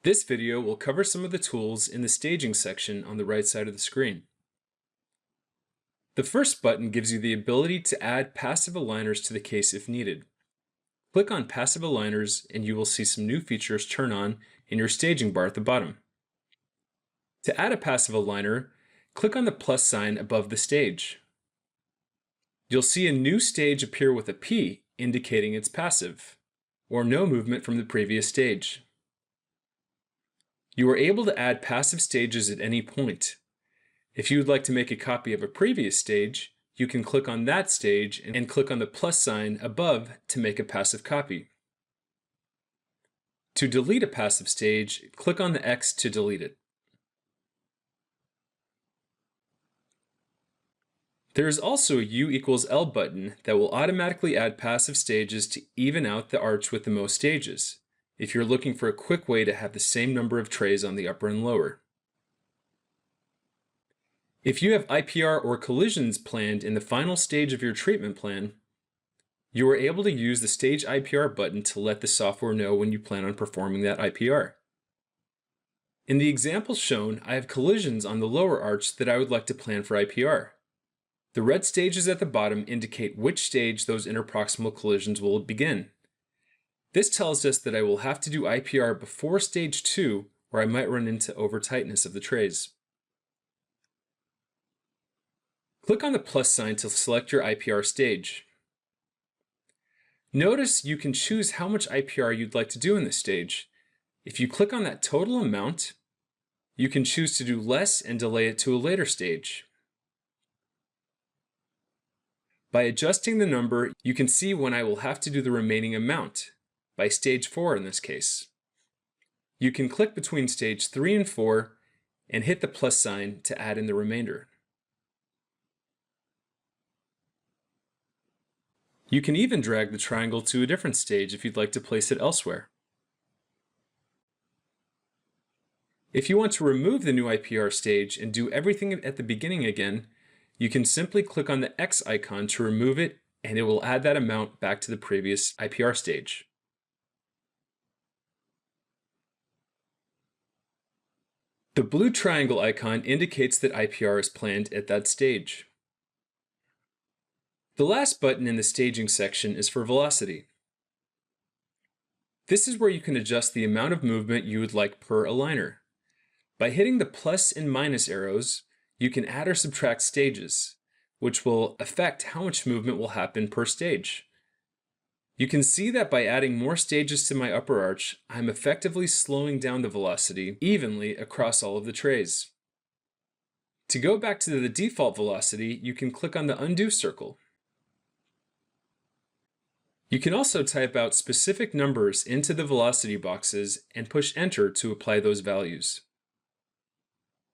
This video will cover some of the tools in the staging section on the right side of the screen. The first button gives you the ability to add passive aligners to the case if needed. Click on Passive Aligners and you will see some new features turn on in your staging bar at the bottom. To add a passive aligner, click on the plus sign above the stage. You'll see a new stage appear with a P indicating it's passive, or no movement from the previous stage. You are able to add passive stages at any point. If you would like to make a copy of a previous stage, you can click on that stage and click on the plus sign above to make a passive copy. To delete a passive stage, click on the X to delete it. There is also a U=L button that will automatically add passive stages to even out the arch with the most stages, if you're looking for a quick way to have the same number of trays on the upper and lower. If you have IPR or collisions planned in the final stage of your treatment plan, you are able to use the Stage IPR button to let the software know when you plan on performing that IPR. In the example shown, I have collisions on the lower arch that I would like to plan for IPR. The red stages at the bottom indicate which stage those interproximal collisions will begin. This tells us that I will have to do IPR before stage 2, or I might run into over-tightness of the trays. Click on the plus sign to select your IPR stage. Notice you can choose how much IPR you'd like to do in this stage. If you click on that total amount, you can choose to do less and delay it to a later stage. By adjusting the number, you can see when I will have to do the remaining amount, by stage 4 in this case. You can click between stage 3 and 4 and hit the plus sign to add in the remainder. You can even drag the triangle to a different stage if you'd like to place it elsewhere. If you want to remove the new IPR stage and do everything at the beginning again, you can simply click on the X icon to remove it, and it will add that amount back to the previous IPR stage. The blue triangle icon indicates that IPR is planned at that stage. The last button in the staging section is for velocity. This is where you can adjust the amount of movement you would like per aligner. By hitting the plus and minus arrows, you can add or subtract stages, which will affect how much movement will happen per stage. You can see that by adding more stages to my upper arch, I'm effectively slowing down the velocity evenly across all of the trays. To go back to the default velocity, you can click on the undo circle. You can also type out specific numbers into the velocity boxes and push enter to apply those values.